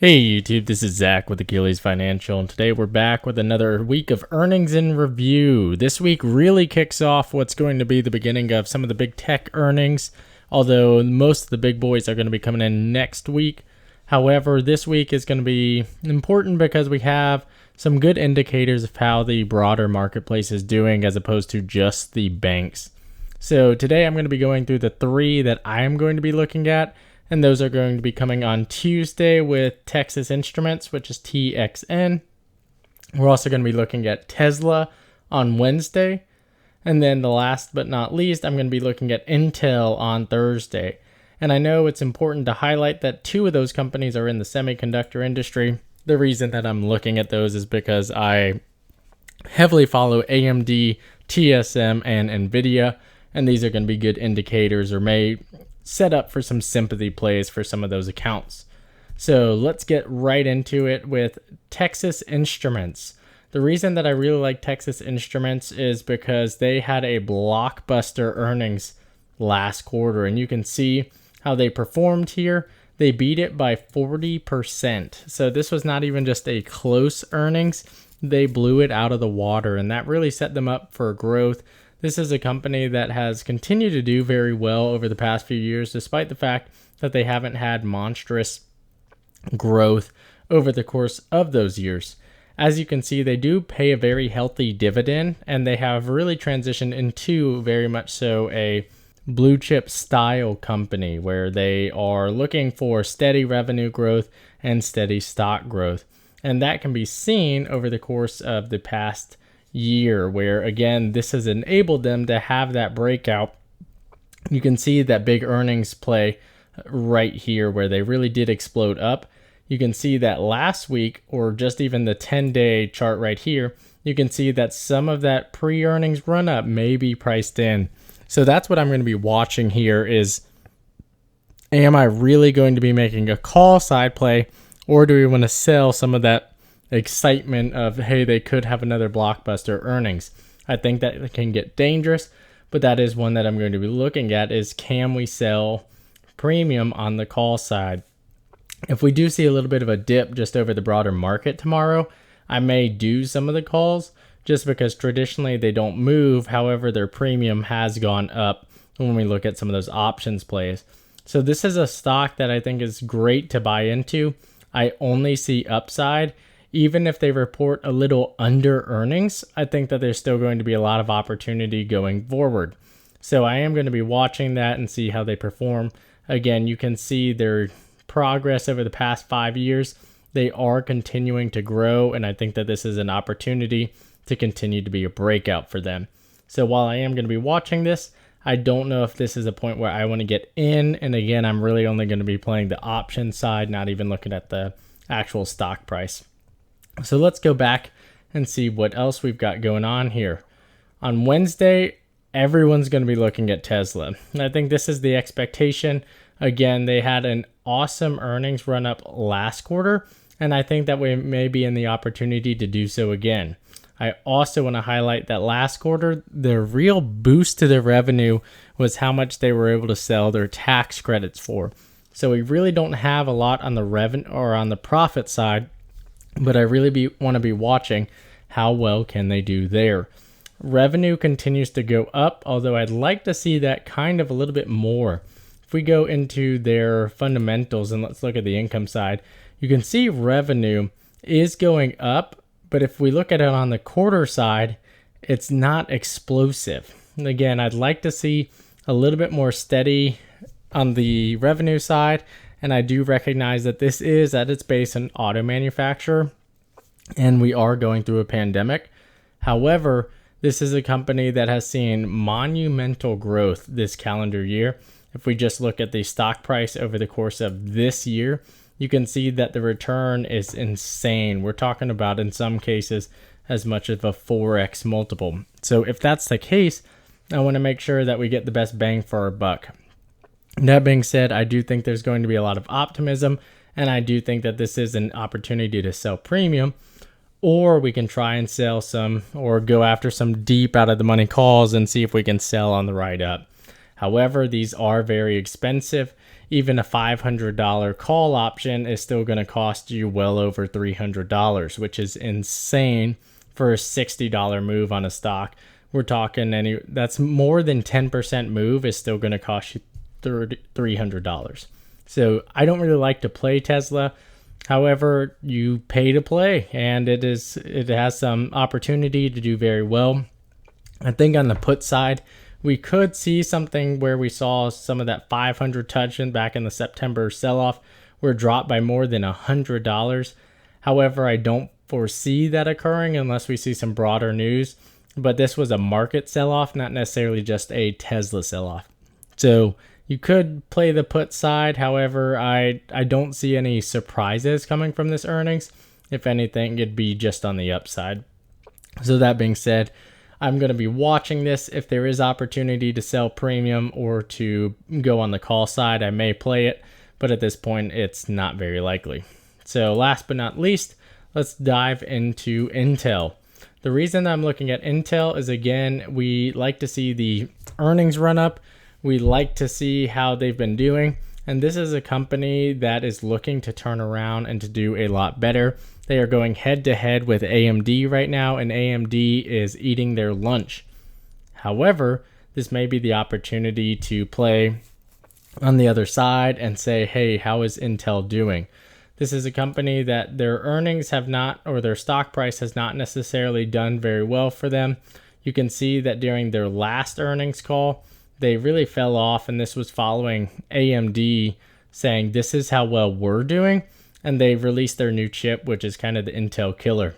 Hey YouTube, this is Zach with Achilles Financial, and today we're back with another week of earnings in review. This week really kicks off what's going to be the beginning of some of the big tech earnings, although most of the big boys are going to be coming in next week. However, this week is going to be important because we have some good indicators of how the broader marketplace is doing as opposed to just the banks. So today I'm going to be going through the three that I am going to be looking at, and those are going to be coming on Tuesday with Texas Instruments, which is TXN. We're also going to be looking at Tesla on Wednesday. And then the last but not least, I'm going to be looking at Intel on Thursday. And I know it's important to highlight that two of those companies are in the semiconductor industry. The reason that I'm looking at those is because I heavily follow AMD, TSM, and NVIDIA. And these are going to be good indicators or may set up for some sympathy plays for some of those accounts. So let's get right into it with Texas Instruments. The reason that I really like Texas Instruments is because they had a blockbuster earnings last quarter, and you can see how they performed here. They beat it by 40%. So this was not even just a close earnings. They blew it out of the water, and that really set them up for growth. This is a company that has continued to do very well over the past few years, despite the fact that they haven't had monstrous growth over the course of those years. As you can see, they do pay a very healthy dividend, and they have really transitioned into very much so a blue chip style company where they are looking for steady revenue growth and steady stock growth. And that can be seen over the course of the past year, where again this has enabled them to have that breakout. You can see that big earnings play right here where they really did explode up. You can see that last week, or just even the 10-day chart right here, you can see that some of that pre-earnings run up may be priced in. So that's what I'm going to be watching here is, am I really going to be making a call side play, or do we want to sell some of that excitement of, hey, they could have another blockbuster earnings? I think that can get dangerous, but that is one that I'm going to be looking at is, can we sell premium on the call side? If we do see a little bit of a dip just over the broader market tomorrow, I may do some of the calls just because traditionally they don't move. However, their premium has gone up when we look at some of those options plays. So this is a stock that I think is great to buy into. I only see upside. Even if they report a little under earnings, I think that there's still going to be a lot of opportunity going forward. So I am going to be watching that and see how they perform. Again, you can see their progress over the past 5 years. They are continuing to grow, and I think that this is an opportunity to continue to be a breakout for them. So while I am going to be watching this, I don't know if this is a point where I want to get in. And again, I'm really only going to be playing the option side, not even looking at the actual stock price. So let's go back and see what else we've got going on here. On Wednesday, everyone's going to be looking at Tesla. And I think this is the expectation. Again, they had an awesome earnings run up last quarter, and I think that we may be in the opportunity to do so again. I also want to highlight that last quarter, the real boost to their revenue was how much they were able to sell their tax credits for. So we really don't have a lot on the revenue or on the profit side, but I really want to be watching how well can they do there. Revenue continues to go up, although I'd like to see that kind of a little bit more. If we go into their fundamentals and let's look at the income side, you can see revenue is going up, but if we look at it on the quarter side, it's not explosive. And again, I'd like to see a little bit more steady on the revenue side. And I do recognize that this is at its base an auto manufacturer, and we are going through a pandemic. However, this is a company that has seen monumental growth this calendar year. If we just look at the stock price over the course of this year, you can see that the return is insane. We're talking about, in some cases, as much as a 4x multiple. So if that's the case, I want to make sure that we get the best bang for our buck. That being said, I do think there's going to be a lot of optimism, and I do think that this is an opportunity to sell premium, or we can try and sell some or go after some deep out of the money calls and see if we can sell on the ride up. However, these are very expensive. even a $500 call option is still going to cost you well over $300, which is insane for a $60 move on a stock. We're talking that's more than 10% move is still going to cost you $300. So I don't really like to play Tesla. However, you pay to play, and it has some opportunity to do very well. I think on the put side, we could see something where we saw some of that 500 touch in back in the September sell-off were dropped by more than $100. However, I don't foresee that occurring unless we see some broader news. But this was a market sell-off, not necessarily just a Tesla sell-off. So you could play the put side. However, I don't see any surprises coming from this earnings. If anything, it'd be just on the upside. So that being said, I'm going to be watching this. If there is opportunity to sell premium or to go on the call side, I may play it, but at this point, it's not very likely. So last but not least, let's dive into Intel. The reason I'm looking at Intel is, again, we like to see the earnings run up. We like to see how they've been doing. And this is a company that is looking to turn around and to do a lot better. They are going head to head with AMD right now, and AMD is eating their lunch. However, this may be the opportunity to play on the other side and say, hey, how is Intel doing? This is a company that their earnings have not, or their stock price has not necessarily done very well for them. You can see that during their last earnings call, they really fell off, and this was following AMD saying this is how well we're doing, and they released their new chip, which is kind of the Intel killer.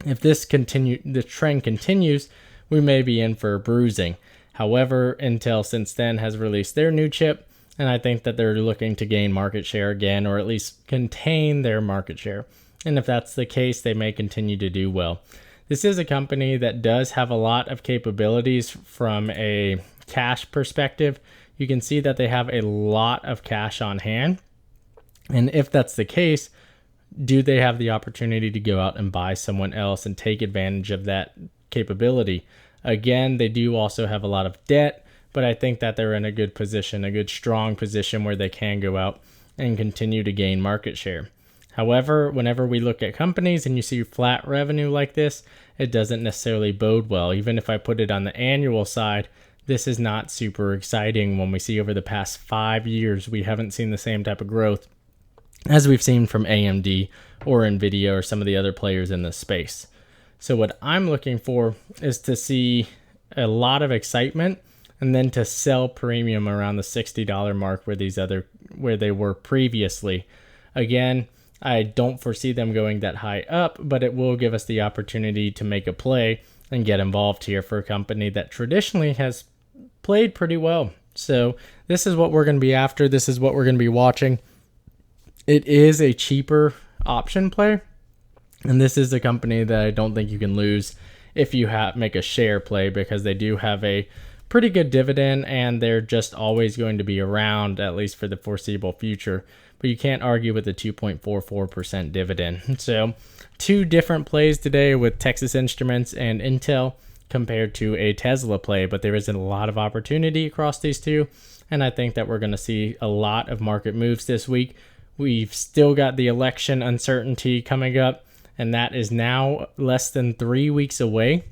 If the trend continues, we may be in for a bruising. However, Intel since then has released their new chip, and I think that they're looking to gain market share again, or at least contain their market share. And if that's the case, they may continue to do well. This is a company that does have a lot of capabilities from a cash perspective. You can see that they have a lot of cash on hand. And if that's the case, do they have the opportunity to go out and buy someone else and take advantage of that capability? Again, they do also have a lot of debt, but I think that they're in a good position, a good strong position where they can go out and continue to gain market share. However, whenever we look at companies and you see flat revenue like this, it doesn't necessarily bode well. Even if I put it on the annual side, this is not super exciting. When we see over the past 5 years, we haven't seen the same type of growth as we've seen from AMD or NVIDIA or some of the other players in this space. So what I'm looking for is to see a lot of excitement and then to sell premium around the $60 mark where they were previously. Again, I don't foresee them going that high up, but it will give us the opportunity to make a play and get involved here for a company that traditionally has played pretty well. So this is what we're going to be after. This is what we're going to be watching. It is a cheaper option play, and this is a company that I don't think you can lose if you make a share play, because they do have a pretty good dividend and they're just always going to be around, at least for the foreseeable future. But you can't argue with the 2.44% dividend. So 2 different plays today with Texas Instruments and Intel compared to a Tesla play, but there isn't a lot of opportunity across these two, and I think that we're going to see a lot of market moves this week. We've still got the election uncertainty coming up, and that is now less than 3 weeks away.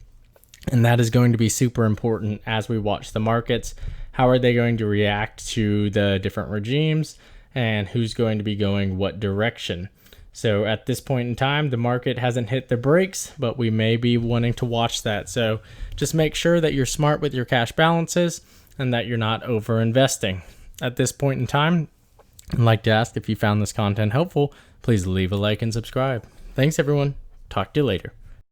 And that is going to be super important as we watch the markets. How are they going to react to the different regimes, and who's going to be going what direction? So at this point in time, the market hasn't hit the brakes, but we may be wanting to watch that. So just make sure that you're smart with your cash balances and that you're not over investing. At this point in time, I'd like to ask, if you found this content helpful, please leave a like and subscribe. Thanks, everyone. Talk to you later.